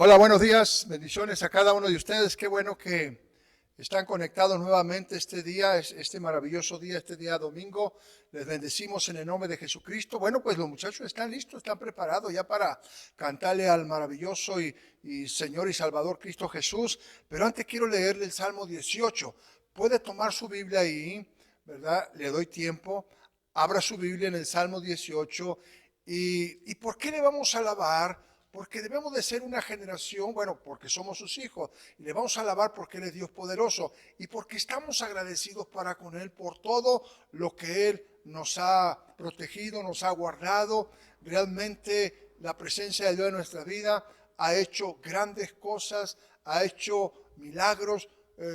Hola, buenos días, bendiciones a cada uno de ustedes. Qué bueno que están conectados nuevamente este día, este maravilloso día, este día domingo. Les bendecimos en el nombre de Jesucristo. Bueno, pues los muchachos están listos, están preparados ya para cantarle al maravilloso y Señor y Salvador Cristo Jesús. Pero antes quiero leerle el Salmo 18. Puede tomar su Biblia ahí, ¿verdad? Le doy tiempo. Abra su Biblia en el Salmo 18. ¿Y por qué le vamos a alabar? Porque debemos de ser una generación, bueno, porque somos sus hijos, y le vamos a alabar porque Él es Dios poderoso, y porque estamos agradecidos para con Él por todo lo que Él nos ha protegido, nos ha guardado. Realmente la presencia de Dios en nuestra vida ha hecho grandes cosas, ha hecho milagros.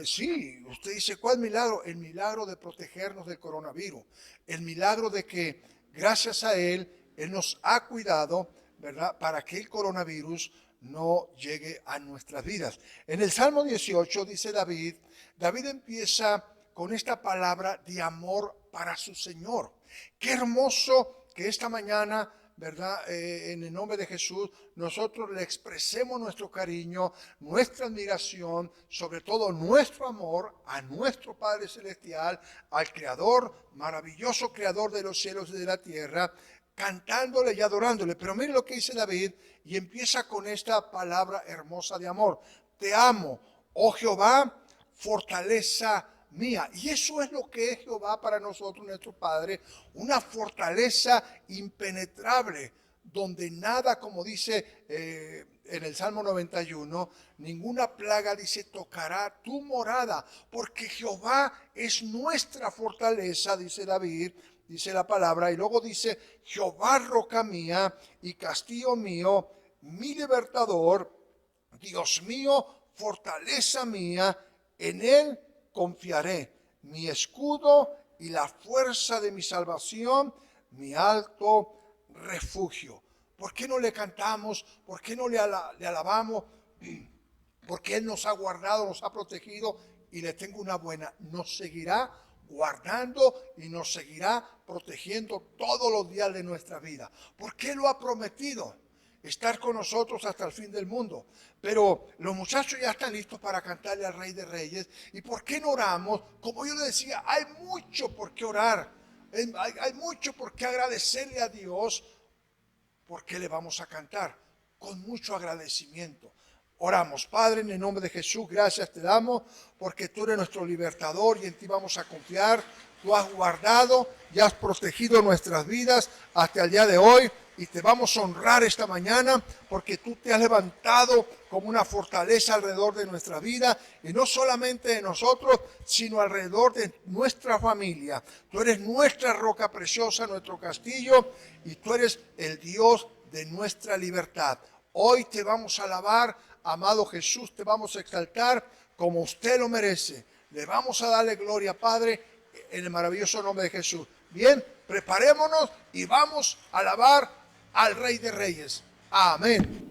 Sí, usted dice, ¿cuál milagro? El milagro de protegernos del coronavirus, el milagro de que gracias a Él nos ha cuidado, ¿verdad? Para que el coronavirus no llegue a nuestras vidas. En el Salmo 18 dice David empieza con esta palabra de amor para su Señor. Qué hermoso que esta mañana, ¿verdad? En el nombre de Jesús, nosotros le expresemos nuestro cariño, nuestra admiración, sobre todo nuestro amor a nuestro Padre Celestial, al Creador, maravilloso Creador de los cielos y de la tierra, cantándole y adorándole. Pero mire lo que dice David y empieza con esta palabra hermosa de amor. Te amo, oh Jehová, fortaleza mía. Y eso es lo que es Jehová para nosotros, nuestro Padre, una fortaleza impenetrable, donde nada, como dice en el Salmo 91, ninguna plaga, dice, tocará tu morada, porque Jehová es nuestra fortaleza, dice David, dice la palabra, y luego dice, Jehová roca mía y castillo mío, mi libertador, Dios mío, fortaleza mía, en Él confiaré, mi escudo y la fuerza de mi salvación, mi alto refugio. ¿Por qué no le cantamos? ¿Por qué no le alabamos? Porque Él nos ha guardado, nos ha protegido, y le tengo una buena, nos seguirá guardando y nos seguirá protegiendo todos los días de nuestra vida. Porque Él lo ha prometido, estar con nosotros hasta el fin del mundo. Pero los muchachos ya están listos para cantarle al Rey de Reyes. ¿Y por qué no oramos? Como yo le decía, hay mucho por qué orar, hay mucho por qué agradecerle a Dios. ¿Por qué le vamos a cantar? Con mucho agradecimiento. Oramos. Padre, en el nombre de Jesús, gracias te damos porque tú eres nuestro libertador y en ti vamos a confiar. Tú has guardado y has protegido nuestras vidas hasta el día de hoy y te vamos a honrar esta mañana porque tú te has levantado como una fortaleza alrededor de nuestra vida y no solamente de nosotros, sino alrededor de nuestra familia. Tú eres nuestra roca preciosa, nuestro castillo, y tú eres el Dios de nuestra libertad. Hoy te vamos a alabar, amado Jesús, te vamos a exaltar como usted lo merece. Le vamos a darle gloria, Padre, en el maravilloso nombre de Jesús. Bien, preparémonos y vamos a alabar al Rey de Reyes. Amén.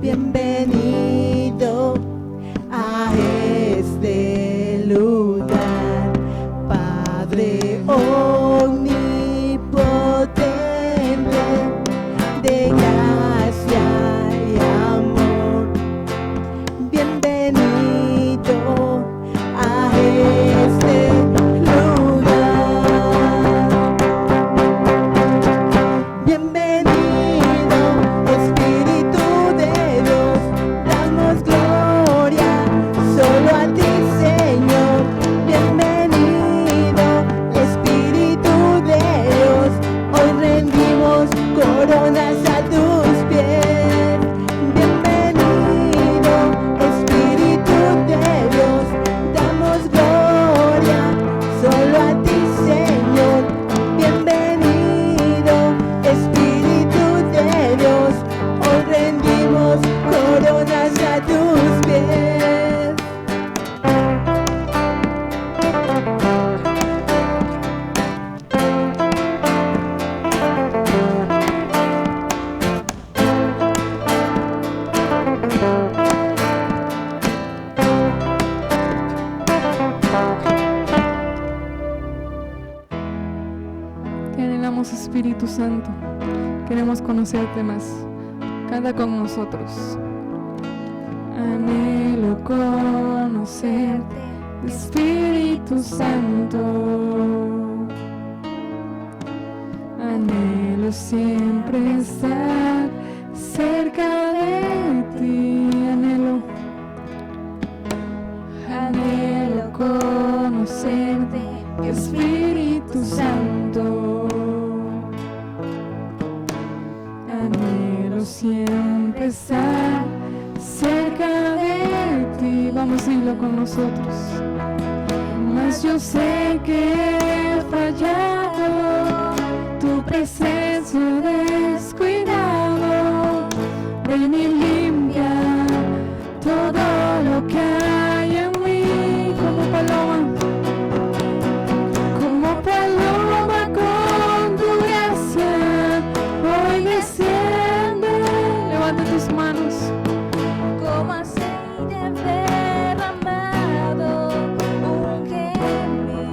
bienvenido a este lugar, Padre omnipotente, de gracia y amor. Bienvenido a este lugar. Bienvenido, Espíritu de Dios, damos gloria solo a ti, Señor. Bienvenido, Espíritu de Dios, hoy rendimos coronas a tus pies. Bienvenido, Espíritu de Dios, damos gloria solo a ti, Señor. Bienvenido, Espíritu de Dios, hoy rendimos coronas a tus pies. Te anhelamos, Espíritu Santo. Queremos conocerte más. Canta con nosotros. Anhelo conocerte, Espíritu Santo. Anhelo siempre estar cerca de ti. Anhelo conocerte, Espíritu Santo. Anhelo siempre estar cerca de ti. Vamos a irlo con nosotros. Mas yo sé que he fallado, tu presencia he descuidado. Ven y limpia todo lo que hay en mí, como paloma con tu gracia. Hoy desciende, levanta tus manos. Como aceite derramado, úngeme.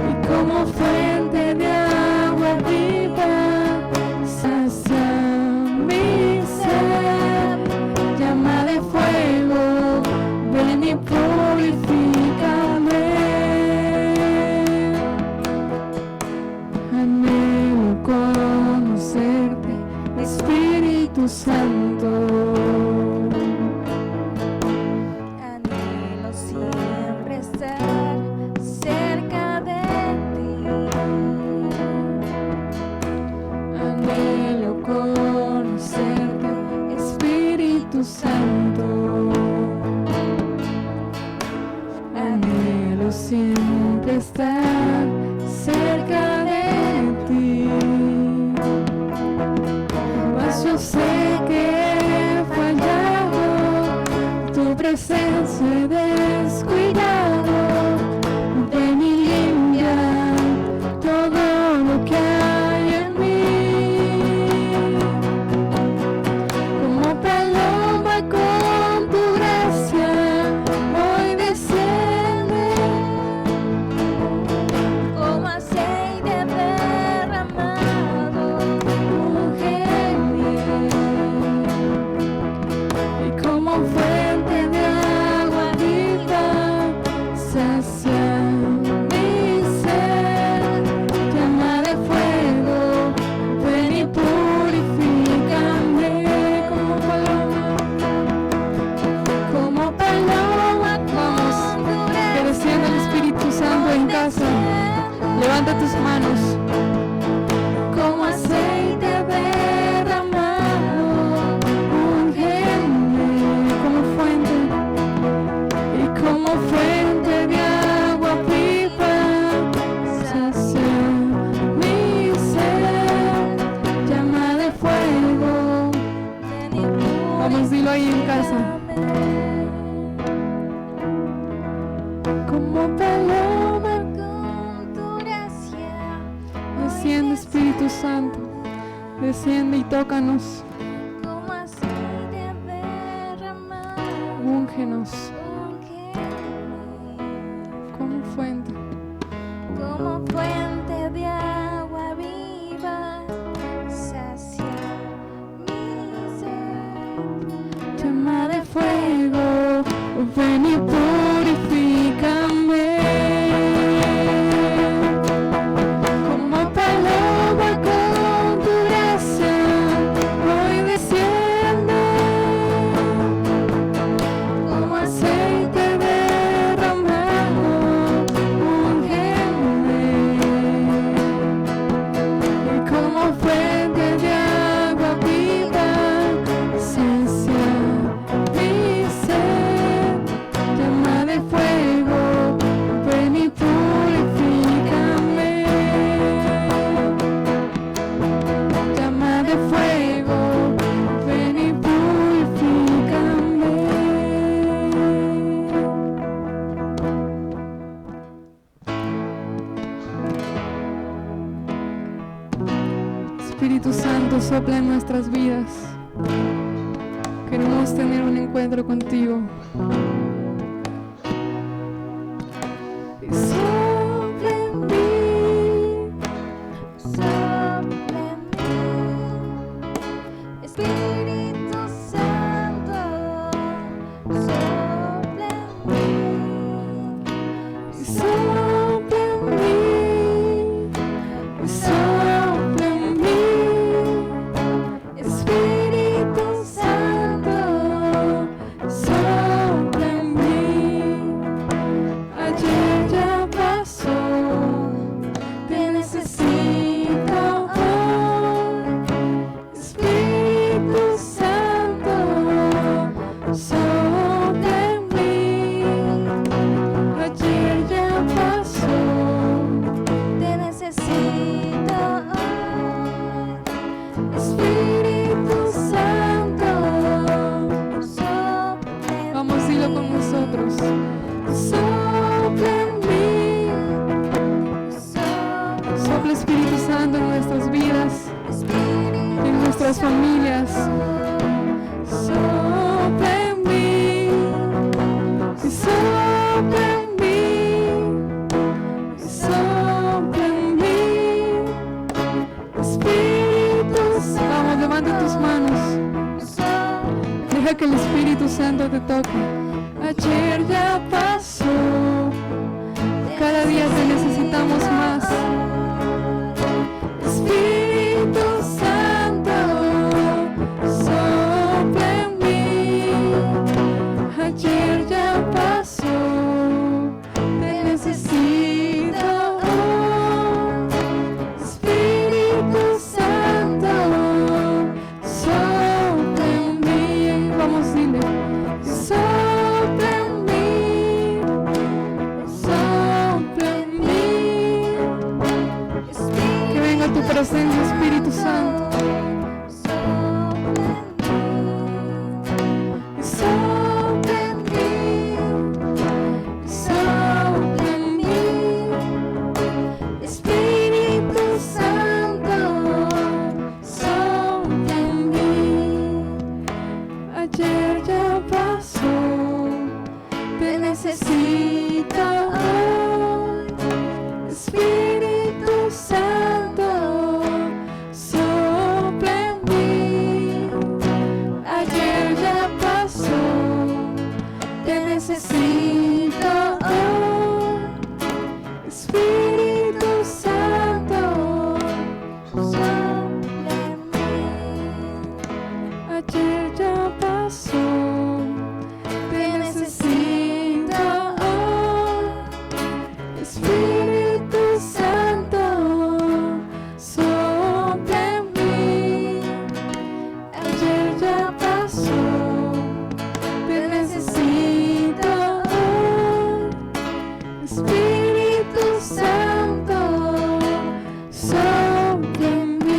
Y como fuente de agua viva, sacia mi sed. Llama de fuego, ven y purifícame. Anhelo conocerte, Espíritu Santo. Anhelo siempre estar cerca de ti. Anhelo conocerte, Espíritu Santo. Anhelo siempre estar cerca de ti. Mas yo sé que he fallado, tu presencia he descuidado. Ven y limpia todo lo que hay en mí. Como paloma con tu gracia, hoy desciende. Como aceite derramado, úngeme. Y como fuente de agua viva, sacia mi sed. Llama de fuego, ven y purifícame. Como paloma, vamos, que descienda el Espíritu Santo en casa. Levanta tus manos. Como aceite derramado, úngeme como fuente. Y como fuente de agua viva, sacia mi sed. Llama de fuego. Vamos, dilo ahí en casa. Como paloma Con tu gracia, desciende, Espíritu Santo. Desciende y tócanos. úngenos como fuente. Como fuente de agua viva, sacia mi sed. Llama de fuego, ven y purifícame. Como paloma con tu gracia, hoy desciende. Como aceite derramado, úngeme. Y como fuente de agua viva, sacia mi sed. Llama de fuego, ven y purifícame. Llama de fuego, ven y purifícame. Espíritu Santo, sopla en nuestras vidas. Queremos tener un encuentro contigo. Y sopla en mí. Sopla en mí, Espíritu Santo, sopla en mí. Y sopla en mí. Y sopla en mí. Espíritu Santo, sopla en mí. Ayer ya pasó, te necesito hoy. Espíritu Santo, sopla en mí. Ayer ya pasó, Te necesito hoy, Espíritu Santo. sopla en Vamos, dilo con nosotros. Sopla en mí. Sopla Espíritu Santo en nuestras vidas, en nuestras familias. Sopla en mí. Y sopla en mí. Y sopla en mí. Espíritu Santo. Vamos, levanta tus manos. Deja que el Espíritu Santo te toque. Ayer ya pasó. Cada día te necesitamos más. Espíritu Santo, sopla en mí. Ayer ya pasó. Te necesito hoy. Espíritu Santo, sopla en mí. Vamos, dile. Sopla en mí. Sopla en mí. Que venga tu presencia, Espíritu Santo. Sopla en mí. Sopla en mí. Espíritu Santo, sopla en mí. Ayer ya pasó, te necesito hoy. Espíritu Santo, sopla en mí. Ayer ya pasó, te necesito hoy. Espíritu Santo, sopla en mí. ayer ya pasó, te necesito hoy. Espíritu Santo, sopla en mí. Ayer ya pasó, te necesito hoy. Espíritu Santo, sopla en mí.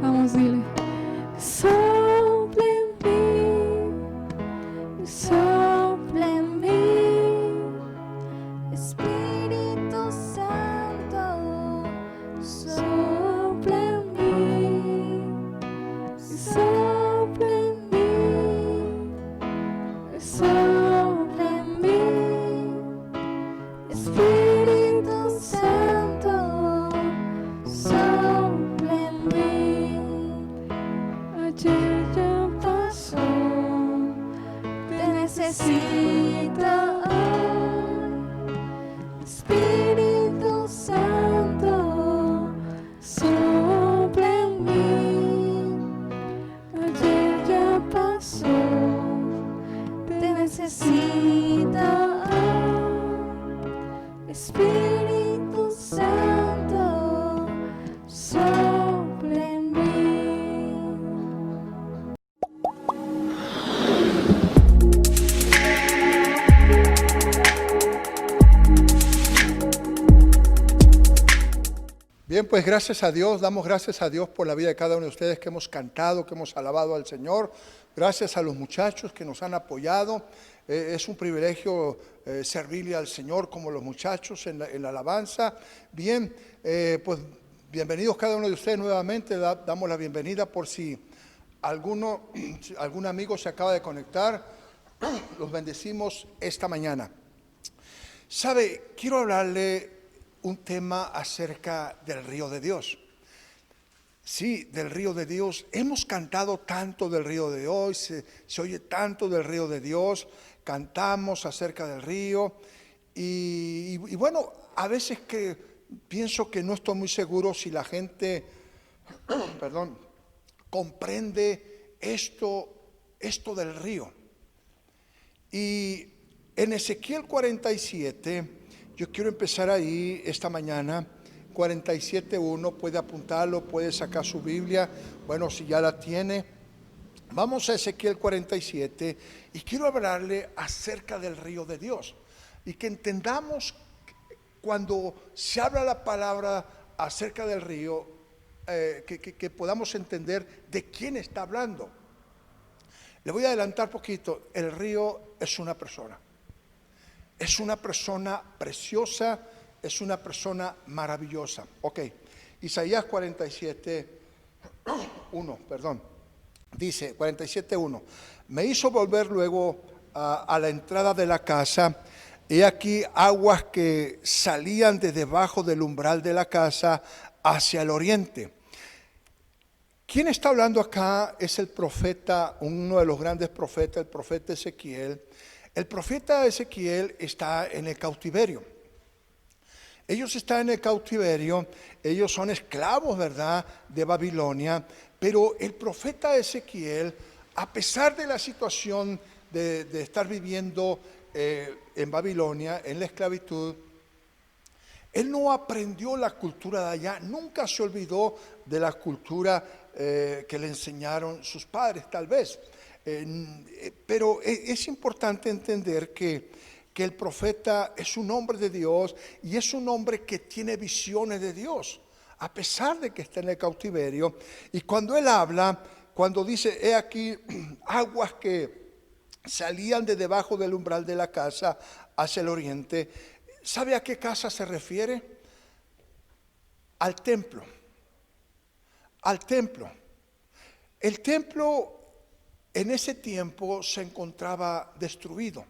Vamos, dile. Sopla en mí. Sopla en mí. necesito hoy. Espíritu Santo, sopla en mí. Ayer ya pasó, te necesito hoy. Espíritu Santo, sopla en mí. Bien, pues gracias a Dios, damos gracias a Dios por la vida de cada uno de ustedes que hemos cantado, que hemos alabado al Señor. Gracias a los muchachos que nos han apoyado. Es un privilegio servirle al Señor como los muchachos en la alabanza. Bien, pues bienvenidos cada uno de ustedes nuevamente. Damos la bienvenida por si algún amigo se acaba de conectar. Los bendecimos esta mañana. ¿Sabe? Quiero hablarle un tema acerca del río de Dios. Sí, del río de Dios. Hemos cantado tanto del río de Dios, se oye tanto del río de Dios, cantamos acerca del río y bueno, a veces que pienso que no estoy muy seguro si la gente, comprende esto del río. Y en Ezequiel 47, yo quiero empezar ahí esta mañana, 47:1, puede apuntarlo, puede sacar su Biblia, bueno, si ya la tiene. Vamos a Ezequiel 47 y quiero hablarle acerca del río de Dios y que entendamos cuando se habla la palabra acerca del río, que podamos entender de quién está hablando. Le voy a adelantar poquito, el río es una persona. Es una persona preciosa, es una persona maravillosa. Ok, Isaías 47:1, dice 47:1. Me hizo volver luego a la entrada de la casa, he aquí aguas que salían de debajo del umbral de la casa hacia el oriente. ¿Quién está hablando acá? Es el profeta, uno de los grandes profetas, el profeta Ezequiel. El profeta Ezequiel está en el cautiverio. Ellos están en el cautiverio, ellos son esclavos, ¿verdad?, de Babilonia, pero el profeta Ezequiel, a pesar de la situación de estar viviendo en Babilonia, en la esclavitud, él no aprendió la cultura de allá, nunca se olvidó de la cultura que le enseñaron sus padres, tal vez. Pero es importante entender que el profeta es un hombre de Dios y es un hombre que tiene visiones de Dios, a pesar de que está en el cautiverio. Y cuando él habla, cuando dice, he aquí aguas que salían de debajo del umbral de la casa hacia el oriente, ¿sabe a qué casa se refiere? Al templo. Al templo. El templo en ese tiempo se encontraba destruido.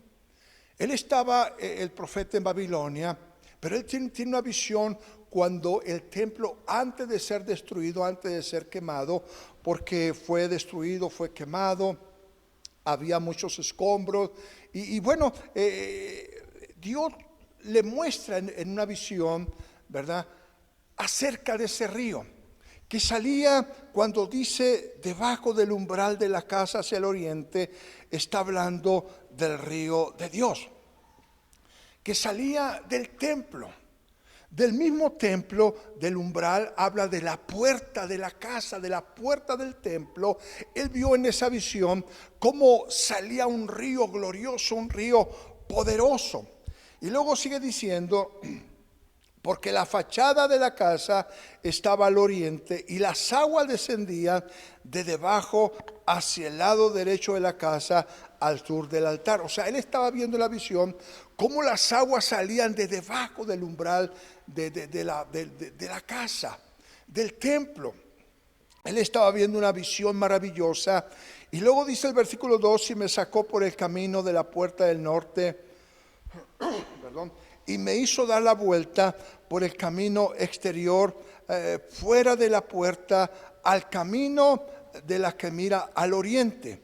Él estaba, el profeta, en Babilonia, pero él tiene una visión cuando el templo, antes de ser destruido, antes de ser quemado, porque fue destruido, fue quemado, había muchos escombros, y bueno, Dios le muestra en una visión, ¿verdad?, acerca de ese río, que salía, cuando dice debajo del umbral de la casa hacia el oriente, está hablando del río de Dios, que salía del templo. Del mismo templo, del umbral, habla de la puerta de la casa, de la puerta del templo. Él vio en esa visión cómo salía un río glorioso, un río poderoso. Y luego sigue diciendo, porque la fachada de la casa estaba al oriente y las aguas descendían de debajo hacia el lado derecho de la casa al sur del altar. O sea, él estaba viendo la visión, cómo las aguas salían de debajo del umbral de la casa, del templo. Él estaba viendo una visión maravillosa. Y luego dice el versículo 2, y me sacó por el camino de la puerta del norte, y me hizo dar la vuelta por el camino exterior, fuera de la puerta, al camino de la que mira al oriente.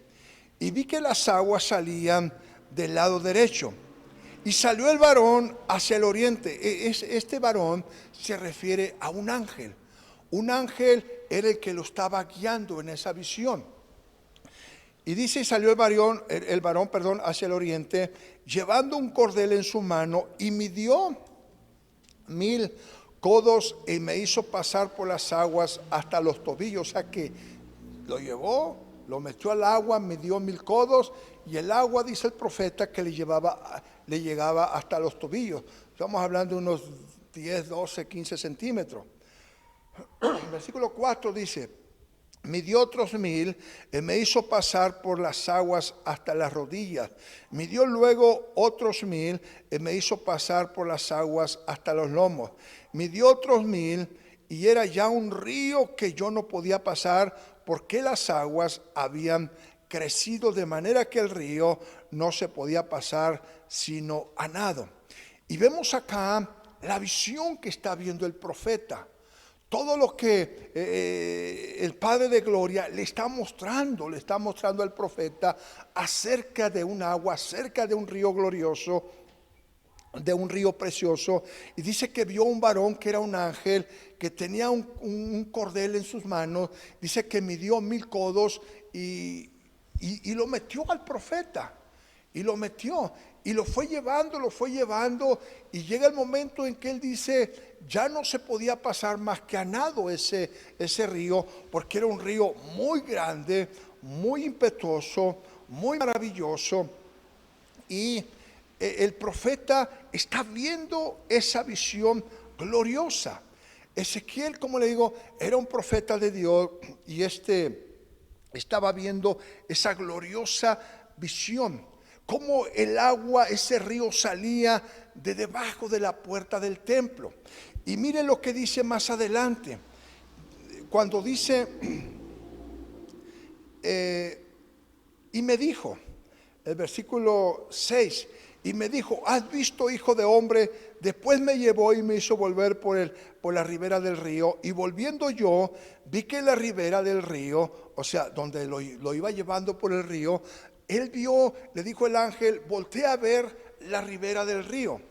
Y vi que las aguas salían del lado derecho. Y salió el varón hacia el oriente. Este varón se refiere a un ángel. Un ángel era el que lo estaba guiando en esa visión. Y dice, salió el varón, hacia el oriente, llevando un cordel en su mano, y midió 1000 codos y me hizo pasar por las aguas hasta los tobillos. O sea que lo llevó, lo metió al agua, midió 1000 codos, y el agua, dice el profeta, que le llegaba hasta los tobillos. Estamos hablando de unos 10, 12, 15 centímetros. Versículo 4 dice, midió otros 1000 y me hizo pasar por las aguas hasta las rodillas. Midió luego otros 1000 y me hizo pasar por las aguas hasta los lomos. Midió otros 1000 y era ya un río que yo no podía pasar porque las aguas habían crecido de manera que el río no se podía pasar sino a nado. Y vemos acá la visión que está viendo el profeta. Todo lo que el Padre de Gloria le está mostrando al profeta acerca de un agua, acerca de un río glorioso, de un río precioso. Y dice que vio un varón que era un ángel, que tenía un cordel en sus manos. Dice que midió 1000 codos y lo metió al profeta. Y lo metió. Y lo fue llevando, y llega el momento en que él dice, ya no se podía pasar más que a nado ese río, porque era un río muy grande, muy impetuoso, muy maravilloso. Y el profeta está viendo esa visión gloriosa. Ezequiel, como le digo, era un profeta de Dios, y estaba viendo esa gloriosa visión. Cómo el agua, ese río salía de debajo de la puerta del templo. Y miren lo que dice más adelante. Cuando dice, y me dijo, el versículo 6, y me dijo, ¿has visto, hijo de hombre? Después me llevó y me hizo volver por la ribera del río. Y volviendo yo, vi que la ribera del río, o sea, donde lo iba llevando por el río, él vio, le dijo el ángel, voltea a ver la ribera del río.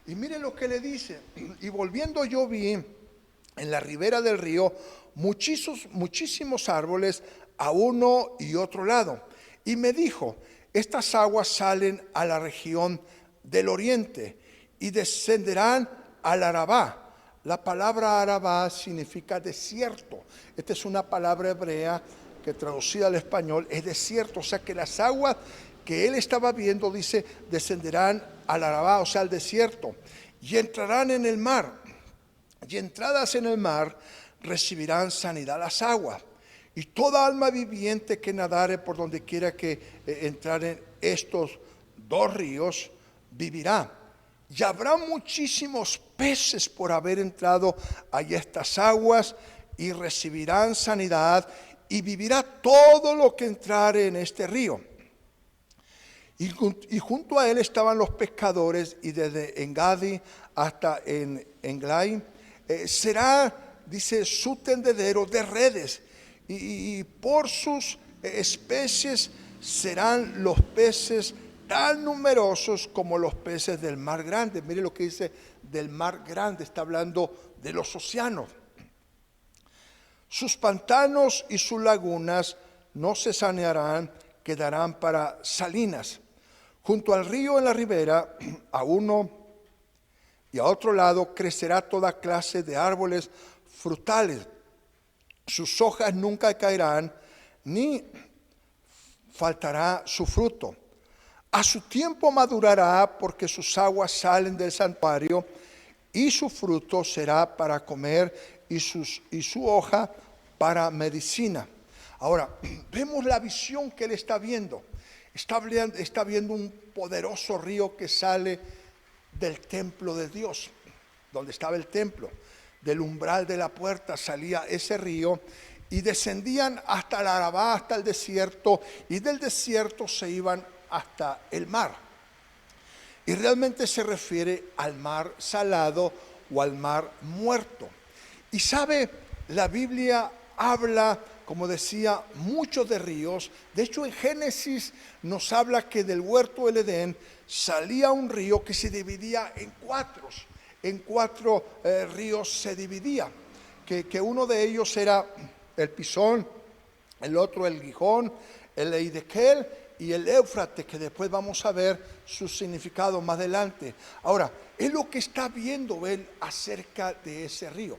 Y miren lo que le dice. Y volviendo yo vi en la ribera del río muchísimos árboles a uno y otro lado. Y me dijo, estas aguas salen a la región del oriente y descenderán al Arabá. La palabra Arabá significa desierto. Esta es una palabra hebrea que traducida al español es desierto. O sea que las aguas que él estaba viendo, dice, descenderán al Arabá, o sea, al desierto, y entrarán en el mar. Y entradas en el mar recibirán sanidad las aguas. Y toda alma viviente que nadare por donde quiera que entraren estos dos ríos, vivirá. Y habrá muchísimos peces por haber entrado a estas aguas, y recibirán sanidad, y vivirá todo lo que entrare en este río. Y junto a él estaban los pescadores, y desde Engadi hasta Englai será, dice, su tendedero de redes, y por sus especies serán los peces tan numerosos como los peces del mar grande. Mire lo que dice del mar grande, está hablando de los océanos. Sus pantanos y sus lagunas no se sanearán, quedarán para salinas. Junto al río en la ribera, a uno y a otro lado, crecerá toda clase de árboles frutales. Sus hojas nunca caerán, ni faltará su fruto. A su tiempo madurará, porque sus aguas salen del santuario, y su fruto será para comer, y su hoja para medicina. Ahora, vemos la visión que él está viendo. Está viendo un poderoso río que sale del templo de Dios, donde estaba el templo. Del umbral de la puerta salía ese río, y descendían hasta el Arabá, hasta el desierto, y del desierto se iban hasta el mar. Y realmente se refiere al mar salado o al mar muerto. Y sabe, la Biblia habla como decía, muchos de ríos. De hecho, en Génesis nos habla que del huerto del Edén salía un río que se dividía en cuatro. En cuatro ríos se dividía. Que uno de ellos era el Pisón, el otro el Gijón, el Eidequel y el Éufrates, que después vamos a ver su significado más adelante. Ahora, es lo que está viendo él acerca de ese río.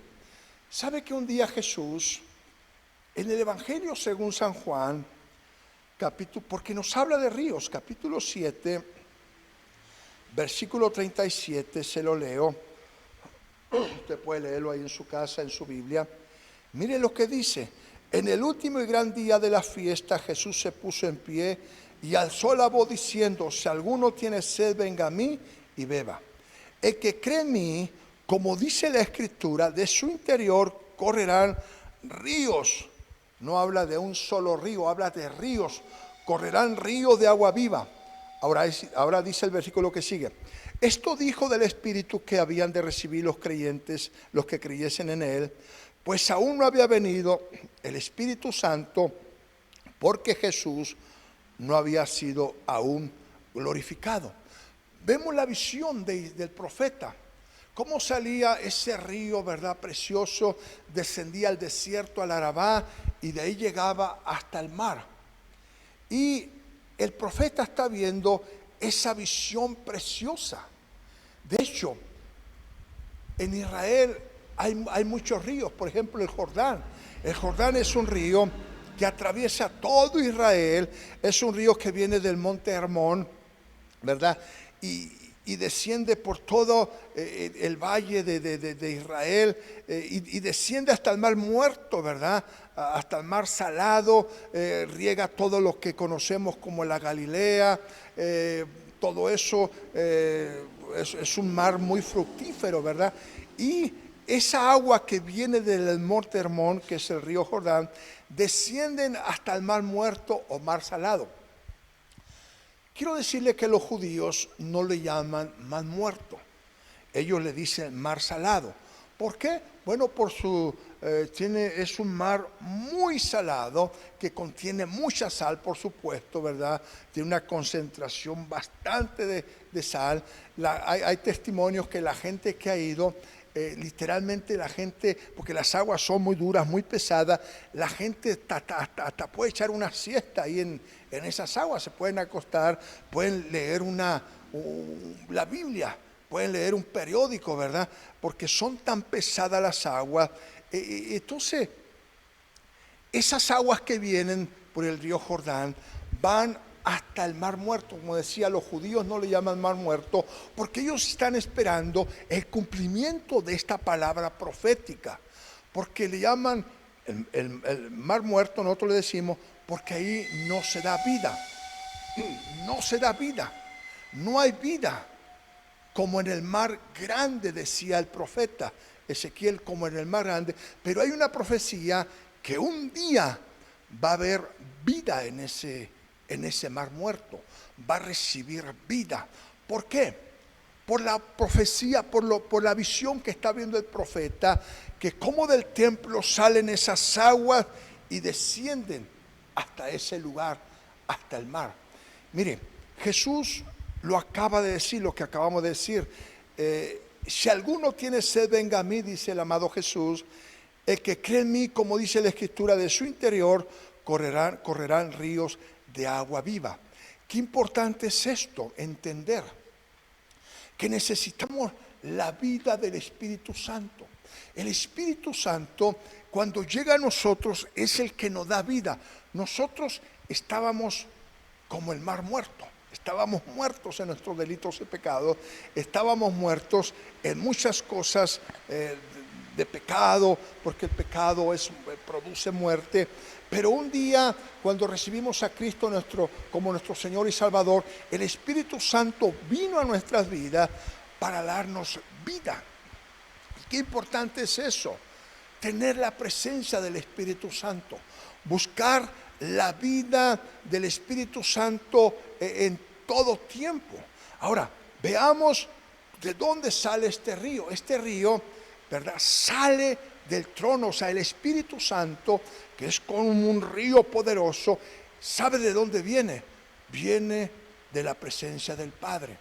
¿Sabe que un día Jesús, en el Evangelio según San Juan, porque nos habla de ríos, capítulo 7, versículo 37, se lo leo. Usted puede leerlo ahí en su casa, en su Biblia. Mire lo que dice. En el último y gran día de la fiesta, Jesús se puso en pie y alzó la voz diciendo: si alguno tiene sed, venga a mí y beba. El que cree en mí, como dice la Escritura, de su interior correrán ríos. No habla de un solo río, habla de ríos. Correrán ríos de agua viva. Ahora dice el versículo que sigue. Esto dijo del Espíritu que habían de recibir los creyentes, los que creyesen en Él, pues aún no había venido el Espíritu Santo, porque Jesús no había sido aún glorificado. Vemos la visión del profeta, cómo salía ese río, ¿verdad? Precioso, descendía al desierto, al Arabá, y de ahí llegaba hasta el mar. Y el profeta está viendo esa visión preciosa. De hecho, en Israel hay muchos ríos, por ejemplo el Jordán. El Jordán es un río que atraviesa todo Israel, es un río que viene del monte Hermón, ¿verdad? Y desciende por todo el valle de Israel y desciende hasta el mar Muerto, ¿verdad? Hasta el mar Salado, riega todo lo que conocemos como la Galilea, todo eso es un mar muy fructífero, ¿verdad? Y esa agua que viene del monte Hermón, que es el río Jordán, descienden hasta el mar Muerto o mar Salado. Quiero decirle que los judíos no le llaman mar muerto, ellos le dicen mar salado. ¿Por qué? Bueno, es un mar muy salado que contiene mucha sal, por supuesto, ¿verdad? Tiene una concentración bastante de sal. Hay testimonios que la gente que ha ido, literalmente la gente, porque las aguas son muy duras, muy pesadas, la gente hasta puede echar una siesta ahí en esas aguas, se pueden acostar, pueden leer la Biblia, pueden leer un periódico, ¿verdad? Porque son tan pesadas las aguas. Entonces, esas aguas que vienen por el río Jordán van hasta el mar Muerto. Como decía, los judíos no le llaman mar muerto porque ellos están esperando el cumplimiento de esta palabra profética, porque le llaman el mar Muerto, nosotros le decimos, porque ahí no se da vida, no se da vida, no hay vida, como en el mar grande, decía el profeta Ezequiel, como en el mar grande. Pero hay una profecía que un día va a haber vida en ese mar muerto, va a recibir vida. ¿Por qué? Por la profecía, por la visión que está viendo el profeta, que como del templo salen esas aguas y descienden hasta ese lugar, hasta el mar. Mire, Jesús lo acaba de decir, lo que acabamos de decir. Si alguno tiene sed, venga a mí, dice el amado Jesús. El que cree en mí, como dice la Escritura, de su interior correrán ríos de agua viva. Qué importante es esto, entender que necesitamos la vida del Espíritu Santo. El Espíritu Santo, cuando llega a nosotros, es el que nos da vida. Nosotros estábamos como el mar muerto. Estábamos muertos en nuestros delitos y pecados, estábamos muertos en muchas cosas de pecado, porque el pecado produce muerte. Pero un día, cuando recibimos a Cristo como nuestro Señor y Salvador, el Espíritu Santo vino a nuestras vidas para darnos vida. Qué importante es eso, tener la presencia del Espíritu Santo, buscar la vida del Espíritu Santo en todo tiempo. Ahora, veamos de dónde sale este río. Este río, ¿verdad?, sale del trono. O sea, el Espíritu Santo que es como un río poderoso, ¿sabe de dónde viene? Viene de la presencia del Padre.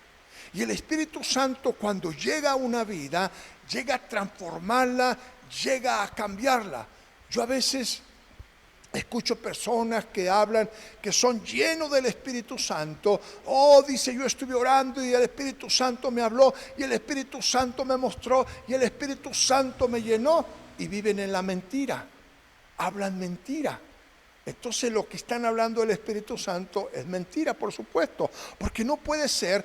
Y el Espíritu Santo, cuando llega a una vida, llega a transformarla, llega a cambiarla. Yo a veces escucho personas que hablan, que son llenos del Espíritu Santo. Oh, dice, yo estuve orando y el Espíritu Santo me habló, y el Espíritu Santo me mostró, y el Espíritu Santo me llenó. Y viven en la mentira, hablan mentira. Entonces lo que están hablando del Espíritu Santo es mentira, por supuesto, porque no puede ser.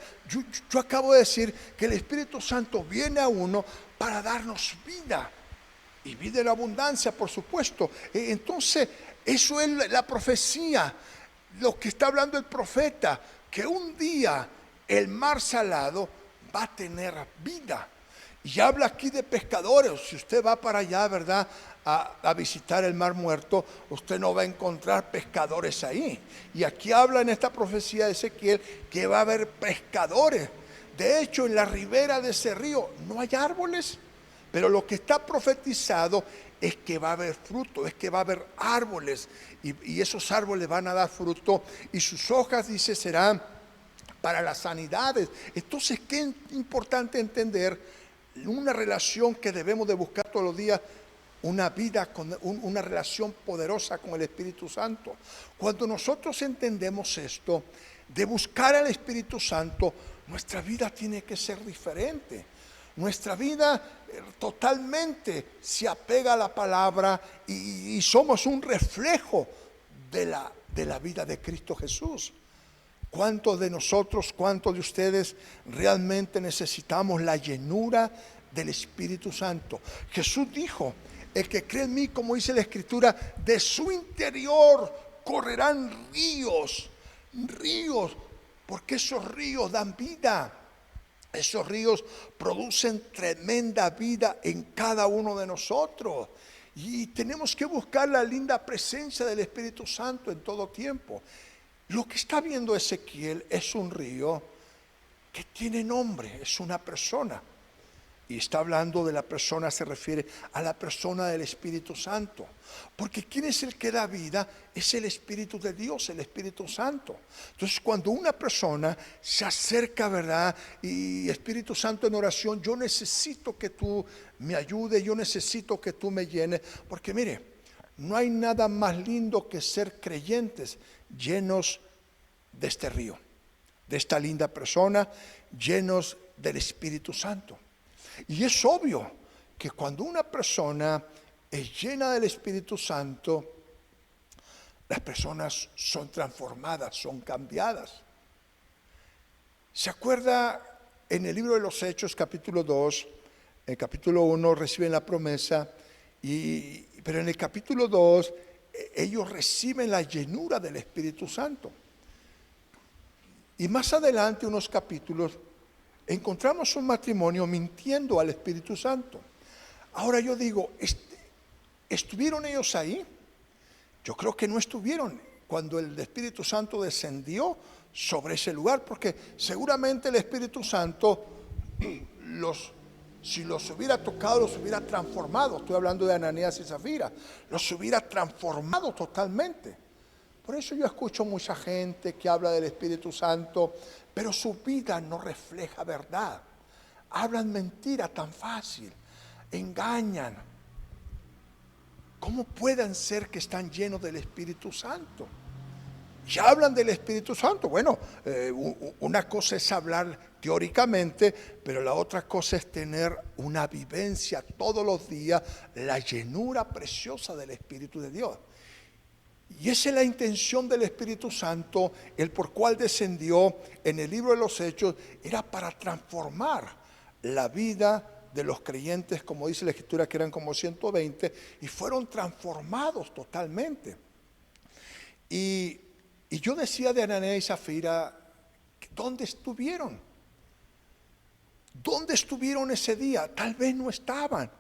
Yo acabo de decir que el Espíritu Santo viene a uno para darnos vida, y vida en abundancia, por supuesto. Entonces eso es la profecía, lo que está hablando el profeta, que un día el mar salado va a tener vida. Y habla aquí de pescadores. Si usted va para allá, ¿verdad?, a visitar el Mar Muerto, usted no va a encontrar pescadores ahí. Y aquí habla en esta profecía de Ezequiel que va a haber pescadores. De hecho, en la ribera de ese río no hay árboles, pero lo que está profetizado es que va a haber fruto, es que va a haber árboles, y esos árboles van a dar fruto, y sus hojas, dice, serán para las sanidades. Entonces, qué importante entender una relación que debemos de buscar todos los días, una vida con una relación poderosa con el Espíritu Santo. Cuando nosotros entendemos esto, de buscar al Espíritu Santo, nuestra vida tiene que ser diferente. Nuestra vida totalmente se apega a la palabra, y somos un reflejo de la vida de Cristo Jesús. ¿Cuántos de nosotros, cuántos de ustedes realmente necesitamos la llenura del Espíritu Santo? Jesús dijo, el que cree en mí, como dice la Escritura, de su interior correrán ríos, porque esos ríos dan vida. Esos ríos producen tremenda vida en cada uno de nosotros. Y tenemos que buscar la linda presencia del Espíritu Santo en todo tiempo. Lo que está viendo Ezequiel es un río que tiene nombre, es una persona. Y está hablando de la persona, se refiere a la persona del Espíritu Santo. Porque ¿quién es el que da vida? Es el Espíritu de Dios, el Espíritu Santo. Entonces, cuando una persona se acerca, ¿verdad?, y Espíritu Santo, en oración, yo necesito que tú me ayudes, yo necesito que tú me llenes. Porque mire, no hay nada más lindo que ser creyentes llenos de este río, de esta linda persona, llenos del Espíritu Santo. Y es obvio que cuando una persona es llena del Espíritu Santo, las personas son transformadas, son cambiadas. ¿Se acuerda en el libro de los Hechos, capítulo 2, en el capítulo 1 reciben la promesa, pero en el capítulo 2 ellos reciben la llenura del Espíritu Santo? Y más adelante, unos capítulos, encontramos un matrimonio mintiendo al Espíritu Santo. Ahora yo digo, ¿estuvieron ellos ahí? Yo creo que no estuvieron cuando el Espíritu Santo descendió sobre ese lugar, porque seguramente el Espíritu Santo si los hubiera tocado, los hubiera transformado. Estoy hablando de Ananías y Zafira. Los hubiera transformado totalmente. Por eso yo escucho mucha gente que habla del Espíritu Santo, pero su vida no refleja verdad. Hablan mentira tan fácil, engañan. ¿Cómo pueden ser que están llenos del Espíritu Santo? Y hablan del Espíritu Santo. Bueno, una cosa es hablar teóricamente, pero la otra cosa es tener una vivencia todos los días, la llenura preciosa del Espíritu de Dios. Y esa es la intención del Espíritu Santo, el por cual descendió en el libro de los Hechos, era para transformar la vida de los creyentes, como dice la Escritura, que eran como 120, y fueron transformados totalmente. Y yo decía de Ananías y Zafira, ¿dónde estuvieron? ¿Dónde estuvieron ese día? Tal vez no estaban.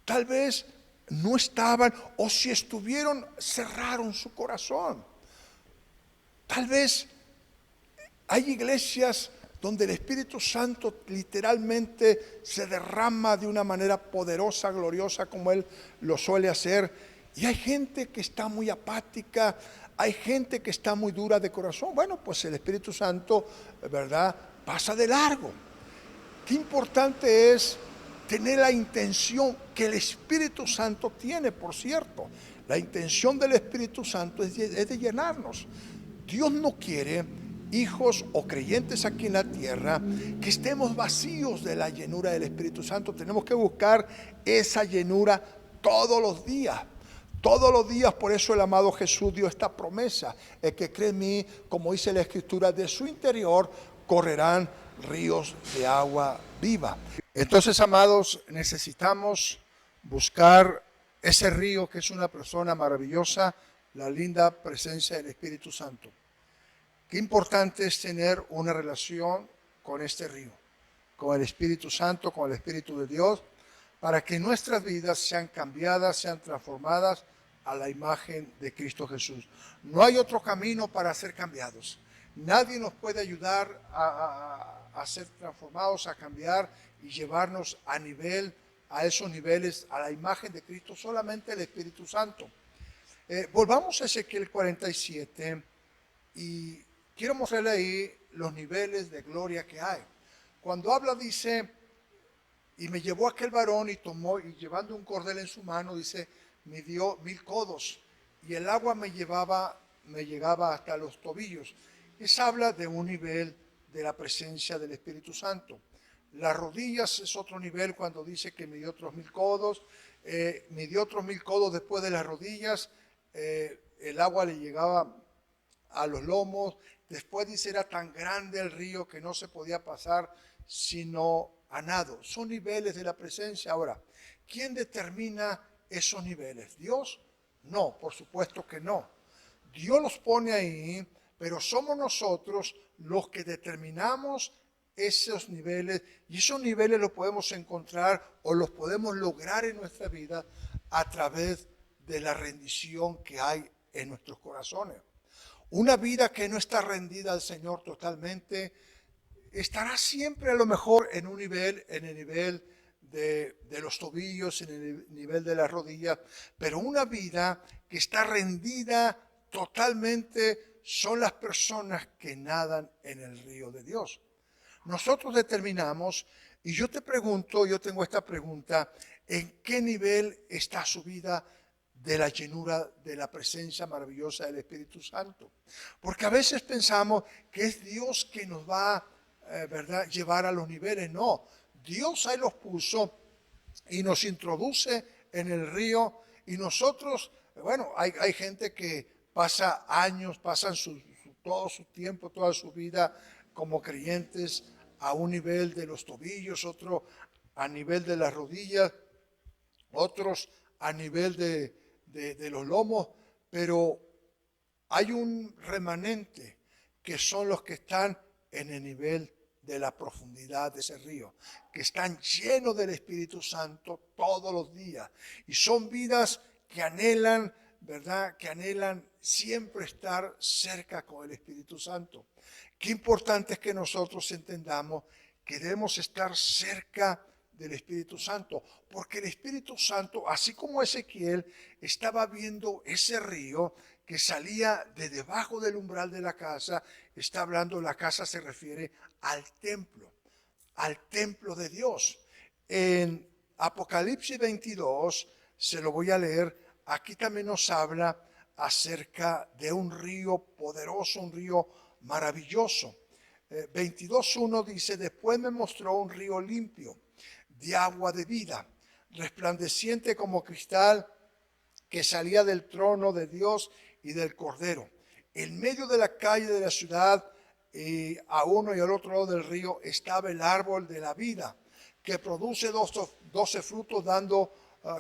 Tal vez no estaban, o si estuvieron, cerraron su corazón. Tal vez hay iglesias donde el Espíritu Santo literalmente se derrama de una manera poderosa, gloriosa, como Él lo suele hacer, Y hay gente que está muy apática, hay gente que está muy dura de corazón. Bueno, pues el Espíritu Santo, ¿verdad?, pasa de largo. Qué importante es tener la intención que el Espíritu Santo tiene, por cierto. La intención del Espíritu Santo es de llenarnos. Dios no quiere hijos o creyentes aquí en la tierra que estemos vacíos de la llenura del Espíritu Santo. Tenemos que buscar esa llenura todos los días. Todos los días. Por eso el amado Jesús dio esta promesa: el que cree en mí, como dice la Escritura, de su interior correrán ríos de agua viva. Entonces, amados, necesitamos buscar ese río que es una persona maravillosa, la linda presencia del Espíritu Santo. Qué importante es tener una relación con este río, con el Espíritu Santo, con el Espíritu de Dios, para que nuestras vidas sean cambiadas, sean transformadas a la imagen de Cristo Jesús. No hay otro camino para ser cambiados. Nadie nos puede ayudar a ser transformados, a cambiar y llevarnos a esos niveles, a la imagen de Cristo, solamente el Espíritu Santo. Volvamos a Ezequiel 47 y quiero mostrarle ahí los niveles de gloria que hay. Cuando habla, dice: y me llevó aquel varón y tomó, y llevando un cordel en su mano, dice, midió 1000 codos, y el agua me llegaba hasta los tobillos. Eso habla de un nivel de la presencia del Espíritu Santo. Las rodillas es otro nivel cuando dice que midió otros 1000 codos. Midió otros 1000 codos después de las rodillas. El agua le llegaba a los lomos. Después dice, era tan grande el río que no se podía pasar sino a nado. Son niveles de la presencia. Ahora, ¿quién determina esos niveles? ¿Dios? No, por supuesto que no. Dios los pone ahí, pero somos nosotros los que determinamos esos niveles, y esos niveles los podemos encontrar o los podemos lograr en nuestra vida a través de la rendición que hay en nuestros corazones. Una vida que no está rendida al Señor totalmente estará siempre a lo mejor en un nivel, en el nivel de los tobillos, en el nivel de las rodillas, pero una vida que está rendida totalmente son las personas que nadan en el río de Dios. Nosotros determinamos, y yo te pregunto, yo tengo esta pregunta: ¿en qué nivel está su vida de la llenura de la presencia maravillosa del Espíritu Santo? Porque a veces pensamos que es Dios que nos va, ¿verdad?, llevar a los niveles. No, Dios ahí los puso y nos introduce en el río, y nosotros, bueno, hay gente que pasa años, pasan todo su tiempo, toda su vida como creyentes a un nivel de los tobillos, otro a nivel de las rodillas, otros a nivel de los lomos, pero hay un remanente que son los que están en el nivel de la profundidad de ese río, que están llenos del Espíritu Santo todos los días, y son vidas que anhelan, ¿verdad?, que anhelan siempre estar cerca con el Espíritu Santo. Qué importante es que nosotros entendamos que debemos estar cerca del Espíritu Santo, porque el Espíritu Santo, así como Ezequiel estaba viendo ese río que salía de debajo del umbral de la casa, está hablando, la casa se refiere al templo de Dios. En Apocalipsis 22, se lo voy a leer, aquí también nos habla acerca de un río poderoso, un río maravilloso. 22:1 dice: después me mostró un río limpio, de agua de vida, resplandeciente como cristal, que salía del trono de Dios y del Cordero. En medio de la calle de la ciudad, a uno y al otro lado del río, estaba el árbol de la vida, que produce 12 frutos, dando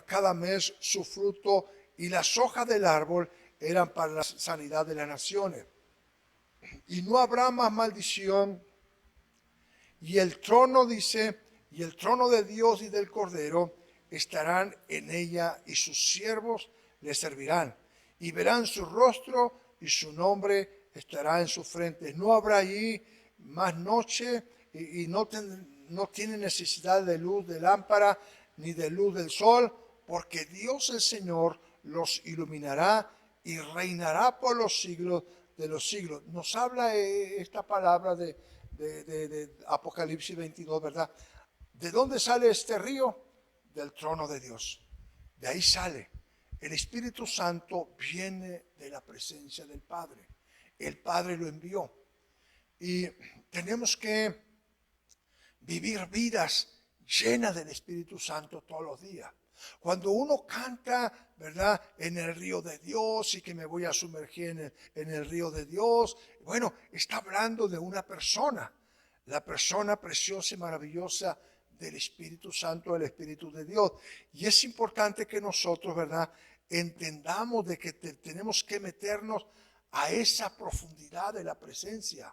cada mes su fruto, y las hojas del árbol eran para la sanidad de las naciones. Y no habrá más maldición. Y el trono, dice, y el trono de Dios y del Cordero estarán en ella, y sus siervos le servirán, y verán su rostro, y su nombre estará en su frente. No habrá allí más noche, y no tiene necesidad de luz de lámpara, ni de luz del sol, porque Dios el Señor los iluminará y reinará por los siglos de los siglos. Nos habla esta palabra de Apocalipsis 22, ¿verdad? ¿De dónde sale este río? Del trono de Dios. De ahí sale. El Espíritu Santo viene de la presencia del Padre. El Padre lo envió. Y tenemos que vivir vidas llenas del Espíritu Santo todos los días. Cuando uno canta, ¿verdad?, en el río de Dios y que me voy a sumergir en el río de Dios, bueno, está hablando de una persona, la persona preciosa y maravillosa del Espíritu Santo, el Espíritu de Dios. Y es importante que nosotros, ¿verdad?, entendamos de que tenemos que meternos a esa profundidad de la presencia.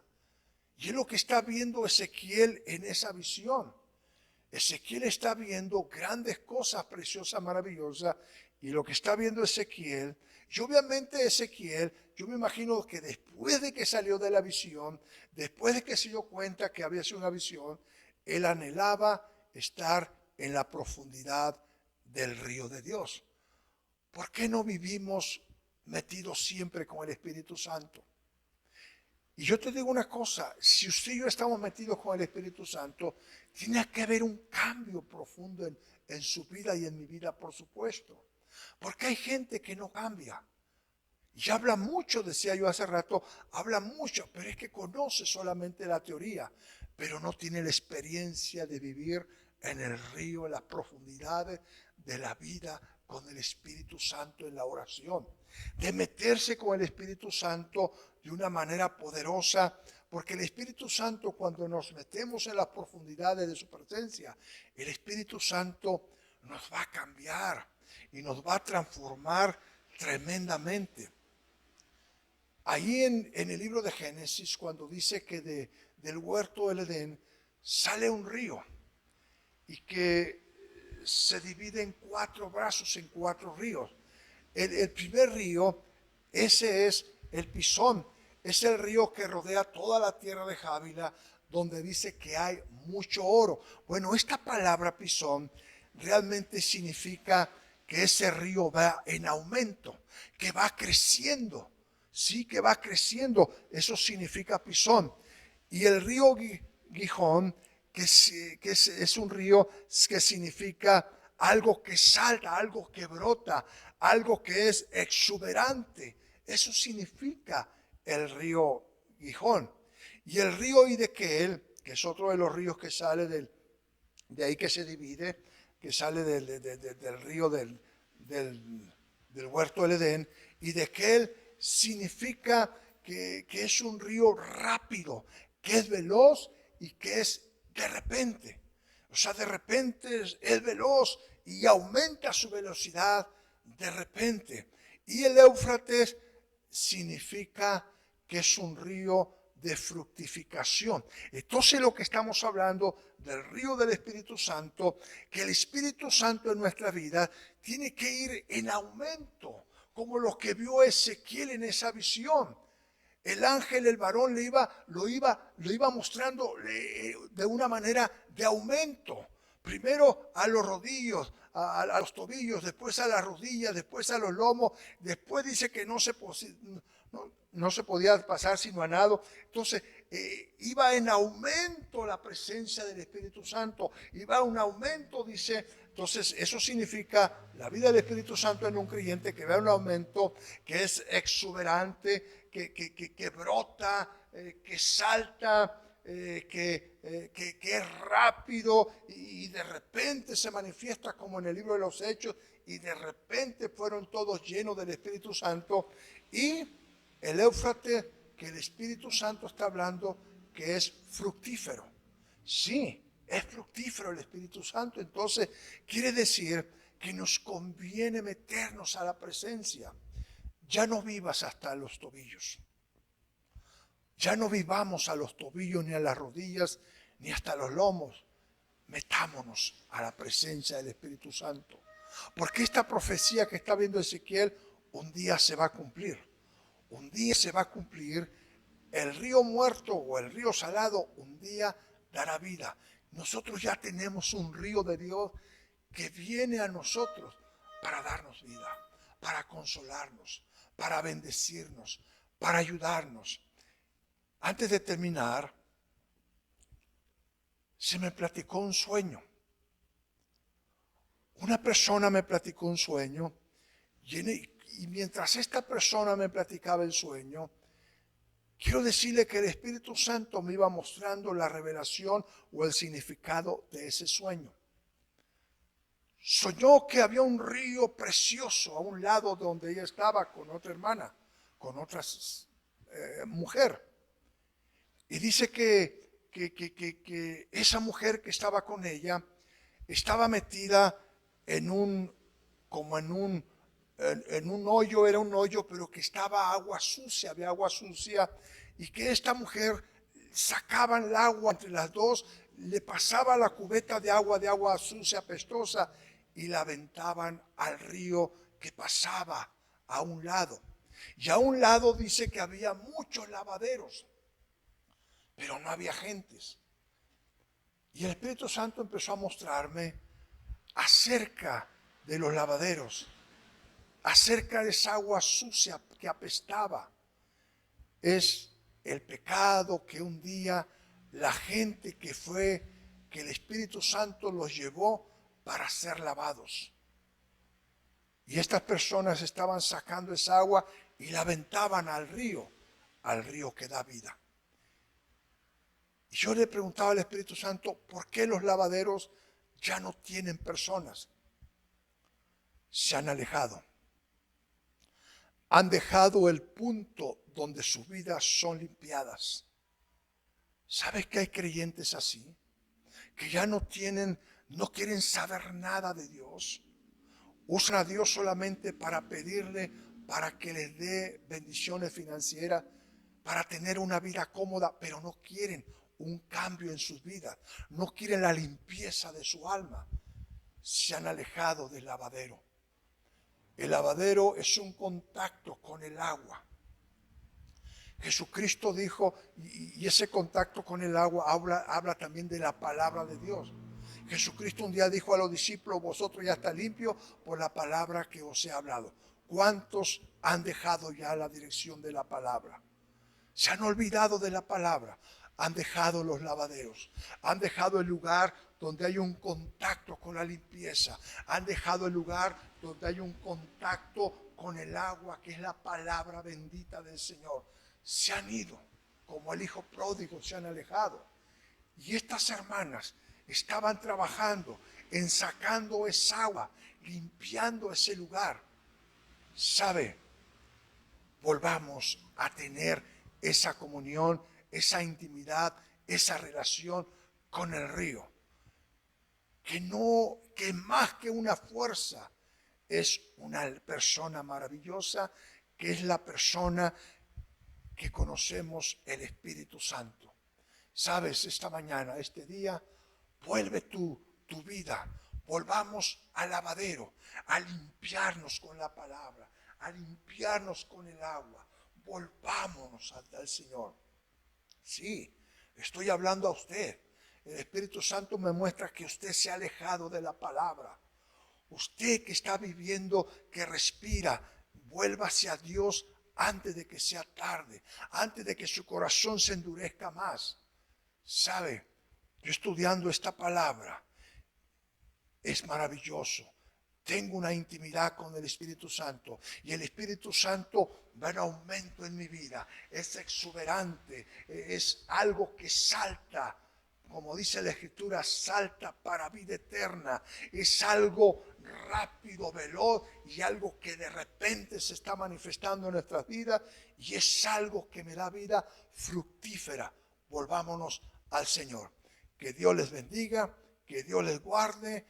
Y es lo que está viendo Ezequiel en esa visión. Ezequiel está viendo grandes cosas preciosas, maravillosas, y lo que está viendo Ezequiel, y obviamente Ezequiel, yo me imagino que después de que salió de la visión, después de que se dio cuenta que había sido una visión, él anhelaba estar en la profundidad del río de Dios. ¿Por qué no vivimos metidos siempre con el Espíritu Santo? Y yo te digo una cosa, si usted y yo estamos metidos con el Espíritu Santo, tiene que haber un cambio profundo en su vida y en mi vida, por supuesto. Porque hay gente que no cambia. Y habla mucho, decía yo hace rato, habla mucho, pero es que conoce solamente la teoría, pero no tiene la experiencia de vivir en el río, en las profundidades de la vida con el Espíritu Santo en la oración. De meterse con el Espíritu Santo de una manera poderosa, porque el Espíritu Santo, cuando nos metemos en las profundidades de su presencia, el Espíritu Santo nos va a cambiar y nos va a transformar tremendamente. Ahí en el libro de Génesis, cuando dice que del huerto del Edén sale un río y que se divide en 4 brazos, en 4 ríos. El primer río, ese es el Pisón, es el río que rodea toda la tierra de Jávila, donde dice que hay mucho oro. Bueno, esta palabra Pisón realmente significa que ese río va en aumento, que va creciendo, sí, que va creciendo, eso significa Pisón. Y el río Gihón, que es un río que significa algo que salta, algo que brota, algo que es exuberante. Eso significa el río Gihón. Y el río Hiddekel, que es otro de los ríos que sale de ahí que se divide, que sale del río del huerto del Edén, Hiddekel significa que es un río rápido, que es veloz y que es de repente. O sea, de repente es veloz y aumenta su velocidad de repente. Y el Éufrates significa que es un río de fructificación. Entonces lo que estamos hablando del río del Espíritu Santo, que el Espíritu Santo en nuestra vida tiene que ir en aumento, como lo que vio Ezequiel en esa visión. El ángel, el varón, lo iba mostrando de una manera de aumento. Primero a los rodillos, a los tobillos, después a las rodillas, después a los lomos. Después dice que no se podía pasar sino a nado. Entonces iba en aumento la presencia del Espíritu Santo. Iba en aumento, dice. Entonces eso significa la vida del Espíritu Santo en un creyente que va en un aumento, que es exuberante, que brota, que salta, que es rápido y de repente se manifiesta como en el libro de los Hechos y de repente fueron todos llenos del Espíritu Santo. Y el Éufrates, que el Espíritu Santo está hablando, que es fructífero. Sí, es fructífero el Espíritu Santo. Entonces quiere decir que nos conviene meternos a la presencia. Ya no vivas hasta los tobillos. Ya no vivamos a los tobillos, ni a las rodillas, ni hasta los lomos. Metámonos a la presencia del Espíritu Santo. Porque esta profecía que está viendo Ezequiel, un día se va a cumplir. Un día se va a cumplir. El río muerto o el río salado, un día dará vida. Nosotros ya tenemos un río de Dios que viene a nosotros para darnos vida, para consolarnos, para bendecirnos, para ayudarnos. Antes de terminar, se me platicó un sueño. Una persona me platicó un sueño y mientras esta persona me platicaba el sueño, quiero decirle que el Espíritu Santo me iba mostrando la revelación o el significado de ese sueño. Soñó que había un río precioso a un lado donde ella estaba con otra hermana, con otra mujer. Y dice que esa mujer que estaba con ella estaba metida en un hoyo, era un hoyo, pero que estaba agua sucia, había agua sucia, y que esta mujer sacaban el agua entre las dos, le pasaba la cubeta de agua sucia, apestosa, y la aventaban al río que pasaba a un lado. Y a un lado dice que había muchos lavaderos, pero no había gentes. Y el Espíritu Santo empezó a mostrarme acerca de los lavaderos, acerca de esa agua sucia que apestaba. Es el pecado que un día la gente que el Espíritu Santo los llevó para ser lavados. Y estas personas estaban sacando esa agua y la aventaban al río que da vida. Y yo le preguntaba al Espíritu Santo, ¿por qué los lavaderos ya no tienen personas? Se han alejado. Han dejado el punto donde sus vidas son limpiadas. ¿Sabes que hay creyentes así? Que ya no quieren saber nada de Dios. Usan a Dios solamente para pedirle, para que les dé bendiciones financieras, para tener una vida cómoda, pero no quieren un cambio en sus vidas. No quieren la limpieza de su alma. Se han alejado del lavadero. El lavadero es un contacto con el agua. Jesucristo dijo, y ese contacto con el agua habla también de la palabra de Dios. Jesucristo un día dijo a los discípulos, vosotros ya estáis limpios por la palabra que os he hablado. ¿Cuántos han dejado ya la dirección de la palabra? Se han olvidado de la palabra. Han dejado los lavaderos. Han dejado el lugar donde hay un contacto con la limpieza. Han dejado el lugar donde hay un contacto con el agua, que es la palabra bendita del Señor. Se han ido, como el hijo pródigo, se han alejado. Y estas hermanas estaban trabajando en sacando esa agua, limpiando ese lugar. ¿Sabe? Volvamos a tener esa comunión, esa intimidad, esa relación con el río. Que más que una fuerza, es una persona maravillosa, que es la persona que conocemos, el Espíritu Santo. Sabes, esta mañana, este día, vuelve tu vida, volvamos al lavadero, a limpiarnos con la palabra, a limpiarnos con el agua, volvámonos al Señor. Sí, estoy hablando a usted. El Espíritu Santo me muestra que usted se ha alejado de la palabra. Usted que está viviendo, que respira, vuelva hacia Dios antes de que sea tarde, antes de que su corazón se endurezca más. ¿Sabe? Yo estudiando esta palabra, es maravilloso. Tengo una intimidad con el Espíritu Santo y el Espíritu Santo va en aumento en mi vida. Es exuberante, es algo que salta, como dice la Escritura, salta para vida eterna. Es algo rápido, veloz y algo que de repente se está manifestando en nuestras vidas y es algo que me da vida fructífera. Volvámonos al Señor. Que Dios les bendiga, que Dios les guarde,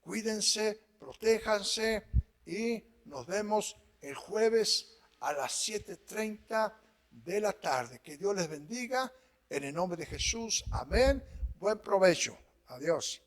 cuídense, protéjanse y nos vemos el jueves a las 7:30 de la tarde. Que Dios les bendiga en el nombre de Jesús. Amén. Buen provecho. Adiós.